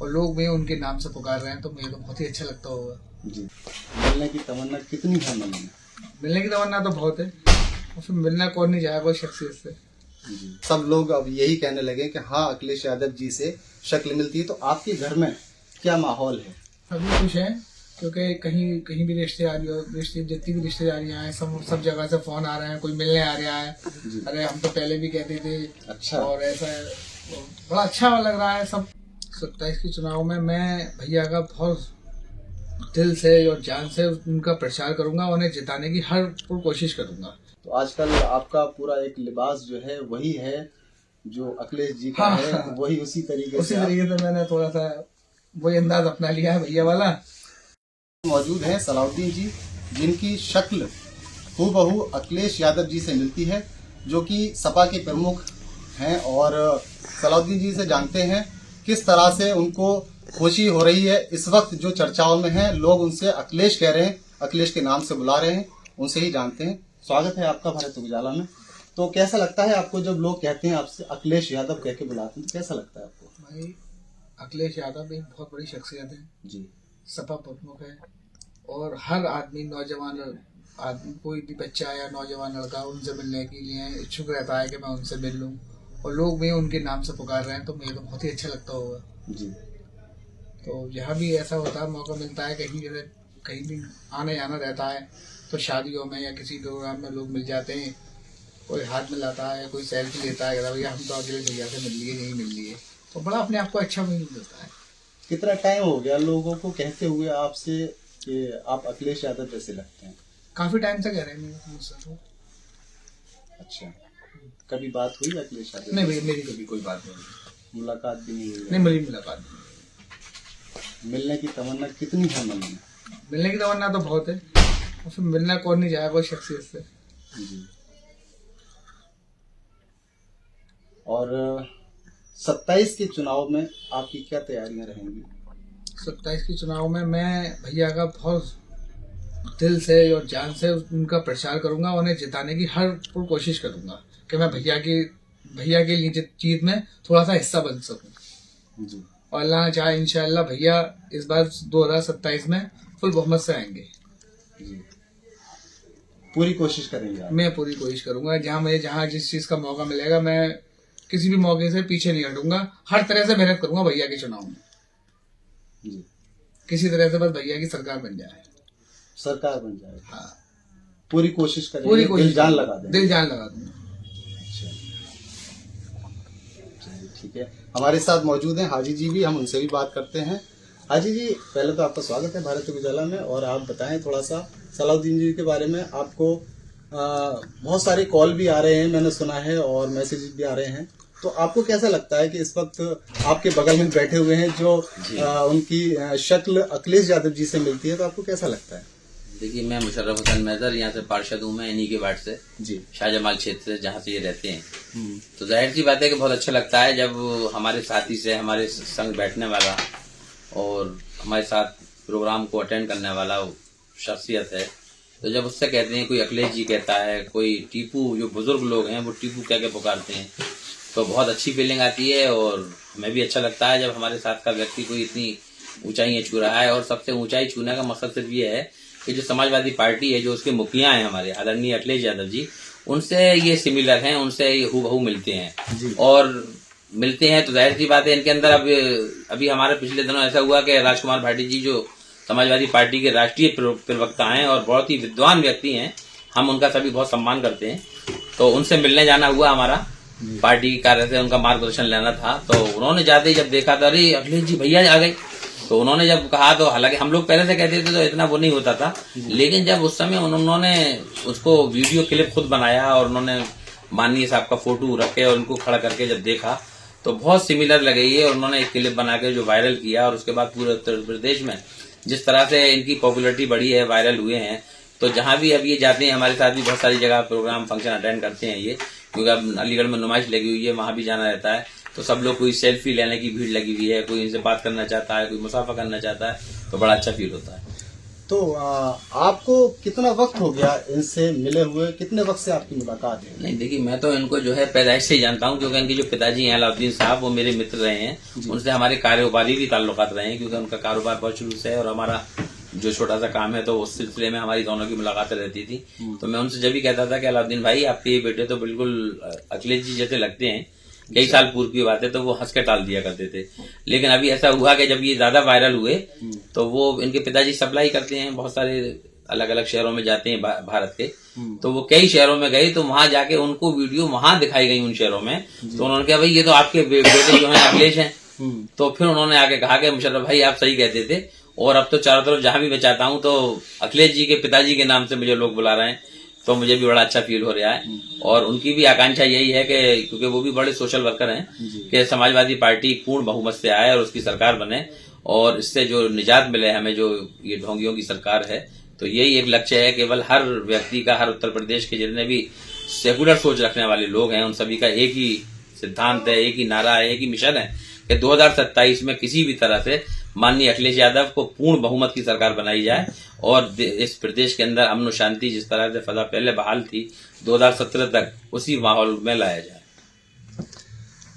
और लोग भी उनके नाम से पुकार रहे हैं, तो मुझे तो बहुत ही अच्छा लगता होगा जी। मिलने की तमन्ना कितनी है मन में? मिलने की तमन्ना तो बहुत है, और फिर मिलना कौन नहीं जाएगा कोई शख्सियत से। जी। सब लोग अब यही कहने लगे कि हाँ अखिलेश यादव जी से शक्ल मिलती है, तो आपके घर में क्या माहौल है? सभी खुश हैं, क्योंकि कहीं कहीं भी जितनी भी रिश्तेदारियां हैं, सब जगह से फोन आ रहे हैं, कोई मिलने आ रहा है। अरे हम तो पहले भी कहते थे। अच्छा। और ऐसा है, बड़ा अच्छा लग रहा है सब। 27 के चुनाव में मैं भैया का बहुत दिल से और जान से उनका प्रचार करूंगा, उन्हें जिताने की हर कोशिश करूंगा। तो आजकल आपका पूरा एक लिबास जो है वही है जो अखिलेश जी का है, हाँ। वही उसी तरीके उसी तरीके से मैंने थोड़ा सा वही अंदाज अपना लिया है भैया वाला। मौजूद है सलाउद्दीन जी, जिनकी शक्ल हूबहू अखिलेश यादव जी से मिलती है, जो कि सपा के प्रमुख हैं। और सलाउद्दीन जी से जानते हैं किस तरह से उनको खुशी हो रही है इस वक्त जो चर्चाओं में है। लोग उनसे अखिलेश कह रहे हैं, अखिलेश के नाम से बुला रहे हैं, उनसे ही जानते हैं। स्वागत है आपका भारत उजाला में। तो कैसा लगता है आपको जब लोग कहते हैं आपसे अखिलेश यादव कह के बुलाते हैं, तो कैसा लगता है आपको? भाई अखिलेश यादव एक बहुत बड़ी शख्सियत है जी। सपा प्रमुख है, और हर आदमी, नौजवान आदमी, कोई भी बच्चा या नौजवान लड़का उनसे मिलने के लिए इच्छुक रहता है कि मैं उनसे मिल लूं, और लोग भी उनके नाम से पुकार रहे हैं, तो मुझे तो बहुत ही अच्छा लगता होगा। जी। तो यहाँ भी ऐसा होता है, मौका मिलता है, कहीं भी आने जाना रहता है, तो शादियों में या किसी प्रोग्राम में लोग मिल जाते हैं, कोई हाथ मिलाता है, कोई सेल्फी लेता है, कहता भैया हम तो अगले भैया से मिल लिए, नहीं मिल लिए, तो बड़ा अपने आप को अच्छा फील होता है। कितना टाइम हो गया लोगों को कहते हुए आपसे कि आप अखिलेश यादव जैसे लगते हैं? काफी टाइम से कह रहे हैं मुझसे तो। अच्छा, कभी बात हुई अखिलेश यादव? नहीं भैया, मेरी कभी कोई बात नहीं हुई। मुलाकात भी नहीं हुई? नहीं, मेरी मुलाकात नहीं। मिलने की तमन्ना कितनी है मन में? मिलने की तमन्ना तो बहुत है, और फिर मिलना कौन नहीं जाएगा कोई शख्सियत से। जी। और 27 के चुनाव में आपकी क्या तैयारियां रहेंगी? 27 के चुनाव में मैं भैया का बहुत दिल से और जान से उनका प्रचार करूंगा, उन्हें जिताने की हर कोशिश करूंगा कि मैं भैया के लिए जीत में थोड़ा सा हिस्सा बन सकूं। जी। और अल्लाह ने चाहे इंशाअल्लाह भैया इस बार 2027 में फुल बहुमत से आएंगे। जी। पूरी कोशिश करेंगे आप? मैं पूरी कोशिश करूंगा, जहाँ जिस चीज का मौका मिलेगा, मैं किसी भी मौके से पीछे नहीं हटूंगा, हर तरह से मेहनत करूंगा भैया के चुनाव में। जी। किसी तरह से बस भैया की सरकार बन जाए। सरकार बन जाए? हाँ, पूरी कोशिश करेंगे, पूरी कोशिश, दिल जान लगा देंगे? दिल जान लगा दूंगा। अच्छा, चलिए ठीक है। हमारे साथ मौजूद हैं हाजी जी भी, हम उनसे भी बात करते हैं। हाजी जी, पहले तो आपका स्वागत है भारत उजाला में, और आप बताएं थोड़ा सा सलाउद्दीन जी के बारे में। आपको बहुत सारे कॉल भी आ रहे हैं, मैंने सुना है, और मैसेज भी आ रहे हैं, तो आपको कैसा लगता है कि इस वक्त आपके बगल में बैठे हुए हैं जो उनकी शक्ल अखिलेश यादव जी से मिलती है, तो आपको कैसा लगता है? देखिए, मैं मुशर्रफ हुसैन मैदर यहाँ से पार्षद हूँ, मैं इन्हीं के वार्ड से, जी, शाहजमाल क्षेत्र से, जहाँ से ये रहते हैं। तो जाहिर सी बात है कि बहुत अच्छा लगता है जब हमारे साथी से, हमारे संग बैठने वाला और हमारे साथ प्रोग्राम को अटेंड करने वाला शख्सियत है, तो जब उससे कहते हैं, कोई अखिलेश जी कहता है, कोई टीपू, जो बुजुर्ग लोग हैं वो टीपू कह के पुकारते हैं, तो बहुत अच्छी फीलिंग आती है। और हमें भी अच्छा लगता है जब हमारे साथ का व्यक्ति कोई इतनी ऊंचाई छू रहा है। और सबसे ऊंचाई छूने का मकसद सिर्फ ये है कि जो समाजवादी पार्टी है, जो उसके मुखिया हैं हमारे आदरणीय अखिलेश यादव जी, उनसे ये सिमिलर हैं, उनसे ये हूबहू मिलते हैं। और मिलते हैं तो जाहिर सी बात है इनके अंदर अभी हमारे पिछले दिनों ऐसा हुआ कि राजकुमार भाटी जी, जो समाजवादी पार्टी के राष्ट्रीय प्रवक्ता हैं और बहुत ही विद्वान व्यक्ति हैं, हम उनका सभी बहुत सम्मान करते हैं, तो उनसे मिलने जाना हुआ हमारा, पार्टी कार्य से उनका मार्गदर्शन लेना था। तो उन्होंने जाते ही जब देखा तो अरे अखिलेश जी भैया आ गए, तो उन्होंने जब कहा, तो हालांकि हम लोग पहले से कहते थे तो इतना वो नहीं होता था, लेकिन जब उस समय उन्होंने उसको वीडियो क्लिप खुद बनाया और उन्होंने माननीय साहब का फोटो रखे और उनको खड़ा करके जब देखा तो बहुत सिमिलर लगे ये। और उन्होंने एक क्लिप बना के जो वायरल किया, और उसके बाद पूरे उत्तर प्रदेश में जिस तरह से इनकी पॉपुलरिटी बढ़ी है, वायरल हुए हैं, तो जहां भी अब ये जाते हैं, हमारे साथ भी बहुत सारी जगह प्रोग्राम फंक्शन अटेंड करते हैं ये, क्योंकि अब अलीगढ़ में नुमाइश लगी हुई है, वहां भी जाना रहता है, तो सब लोग, कोई सेल्फी लेने की भीड़ लगी हुई है, कोई इनसे बात करना चाहता है, कोई मुसाफा करना चाहता है, तो बड़ा अच्छा फील होता है। तो आपको कितना वक्त हो गया इनसे मिले हुए, कितने वक्त से आपकी मुलाकात है? नहीं देखिए, मैं तो इनको जो है पैदाइश से ही जानता हूँ, क्योंकि इनके जो पिताजी हैं अलाउद्दीन साहब, वो मेरे मित्र रहे हैं। उनसे हमारे कारोबारी भी ताल्लुकात रहे हैं, क्योंकि उनका कारोबार बहुत शुरू से है और हमारा जो छोटा सा काम है, तो उस सिलसिले में हमारी दोनों की मुलाकातें रहती थी। तो मैं उनसे जब भी कहता था कि अलाउद्दीन भाई, आपके ये बेटे तो बिल्कुल अखिलेश जी जैसे लगते हैं, कई साल पूर्व की बात है, तो वो हंस के टाल दिया करते थे। लेकिन अभी ऐसा हुआ कि जब ये ज्यादा वायरल हुए, तो वो इनके पिताजी सप्लाई करते हैं, बहुत सारे अलग अलग शहरों में जाते हैं भारत के। तो वो कई शहरों में गए, तो वहां जाके उनको वीडियो वहां दिखाई गई उन शहरों में। तो उन्होंने कहा, भाई ये तो आपके बेटे जो है अखिलेश हैं। तो फिर उन्होंने आके कहा कि मुशर्रफ भाई आप सही कहते थे, और अब तो चारों तरफ जहां भी मैं चाहता हूं तो अखिलेश जी के पिताजी के नाम से मुझे लोग बुला रहे हैं, तो मुझे भी बड़ा अच्छा फील हो रहा है। और उनकी भी आकांक्षा यही है कि, क्योंकि वो भी बड़े सोशल वर्कर हैं, कि समाजवादी पार्टी पूर्ण बहुमत से आए और उसकी सरकार बने, और इससे जो निजात मिले हमें, जो ये ढोंगियों की सरकार है। तो यही एक लक्ष्य है केवल हर व्यक्ति का, हर उत्तर प्रदेश के जितने भी सेकुलर सोच रखने वाले लोग हैं, उन सभी का एक ही सिद्धांत है, एक ही नारा है, एक ही मिशन है कि 2027 में किसी भी तरह से माननीय अखिलेश यादव को पूर्ण बहुमत की सरकार बनाई जाए, और इस प्रदेश के अंदर अमन और शांति जिस तरह से फजा पहले बहाल थी 2017 तक, उसी माहौल में लाया जाए।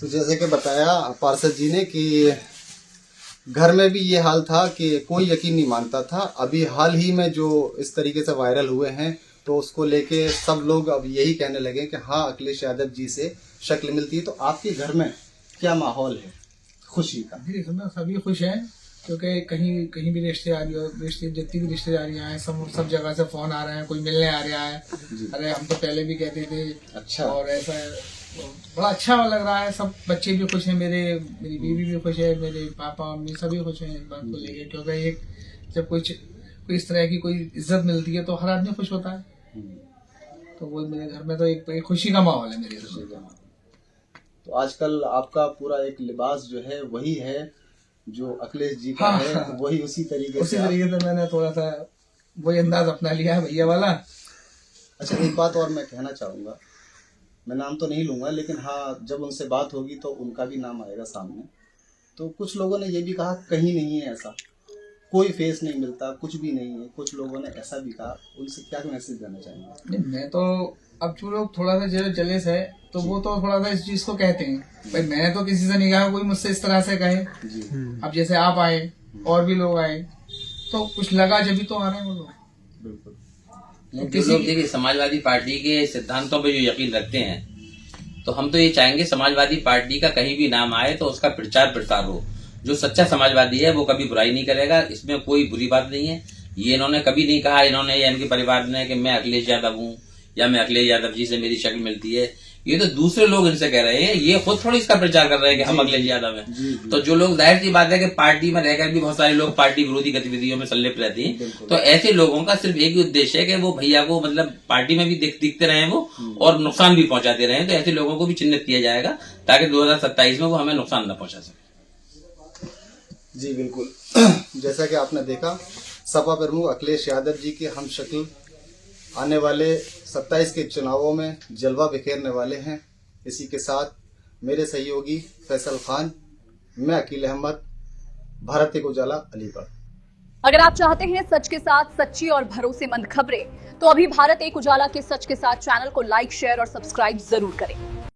तो जैसे कि बताया पार्षद जी ने कि घर में भी ये हाल था कि कोई यकीन नहीं मानता था। अभी हाल ही में जो इस तरीके से वायरल हुए हैं, तो उसको लेके सब लोग अब यही कहने लगे कि हाँ, अखिलेश यादव जी से शक्ल मिलती है। तो आपके घर में क्या माहौल है खुशी का? जी, इसमें सभी खुश हैं, क्योंकि कहीं भी रिश्ते जितनी भी रिश्तेदारियां हैं, सब जगह से फोन आ रहे हैं, कोई मिलने आ रहा है। अरे हम तो पहले भी कहते थे। अच्छा। और ऐसा बड़ा अच्छा लग रहा है। सब बच्चे भी खुश हैं, मेरी बीवी भी खुश है, मेरे पापा मम्मी सभी खुश हैं इस बात को लेकर, क्योंकि एक जब कोई इस तरह की कोई इज्जत मिलती है तो हर आदमी खुश होता है। तो वो मेरे घर में तो एक खुशी का माहौल है मेरे घर में। तो आजकल आपका पूरा एक लिबास जो है वही है जो अखिलेश जी का है, वही उसी तरीके से मैंने थोड़ा सा वही अंदाज अपना लिया है भैया वाला। अच्छा, एक बात और मैं कहना चाहूँगा, मैं नाम तो नहीं लूँगा, लेकिन हाँ, जब उनसे बात होगी तो उनका भी नाम आएगा सामने। तो कुछ लोगों ने ये भी कहा कहीं नहीं है ऐसा, कोई फेस नहीं मिलता, कुछ भी नहीं है। कुछ लोगों ने ऐसा भी कहा, उनसे क्या मैसेज देना चाहेंगे? मैं तो, अब जो लोग थोड़ा सा जो जलेस है, तो वो तो थोड़ा सा इस चीज को कहते हैं। भाई मैंने तो किसी से नहीं कहा कोई मुझसे इस तरह से कहे। अब जैसे आप आए और भी लोग आए, तो कुछ लगा जब तो आ रहे हैं वो लोग। बिल्कुल। जो लोग देखिए समाजवादी पार्टी के सिद्धांतों पे जो यकीन रखते हैं, तो हम तो ये चाहेंगे समाजवादी पार्टी का कहीं भी नाम आए तो उसका प्रचार प्रसार हो। जो सच्चा समाजवादी है वो कभी बुराई नहीं करेगा, इसमें कोई बुरी बात नहीं है। ये इन्होंने कभी नहीं कहा, इन्होंने या इनके परिवार ने, कि मैं अखिलेश यादव हूँ या मैं अखिलेश यादव जी से मेरी शक्ल मिलती है। ये तो दूसरे लोग इनसे कह रहे हैं, ये खुद थोड़ी इसका प्रचार कर रहे हैं कि हम अखिलेश यादव हैं। तो जो लोग, जाहिर सी बात है कि पार्टी में रहकर भी बहुत सारे लोग पार्टी विरोधी गतिविधियों में संलिप्त रहते हैं, तो ऐसे लोगों का सिर्फ एक ही उद्देश्य है कि वो भैया को, मतलब पार्टी में भी दिखते रहे वो और नुकसान भी पहुंचाते रहे। तो ऐसे लोगों को भी चिन्हित किया जाएगा ताकि 2027 में वो हमें नुकसान न पहुंचा सके। जी बिल्कुल। जैसा कि आपने देखा, सपा प्रमुख अखिलेश यादव जी के हम शक्ल आने वाले 27 के चुनावों में जलवा बिखेरने वाले हैं। इसी के साथ मेरे सहयोगी फैसल खान, मैं अकील अहमद, भारत एक उजाला, अलीगढ़। अगर आप चाहते हैं सच के साथ सच्ची और भरोसेमंद खबरें, तो अभी भारत एक उजाला के सच के साथ चैनल को लाइक, शेयर और सब्सक्राइब जरूर करें।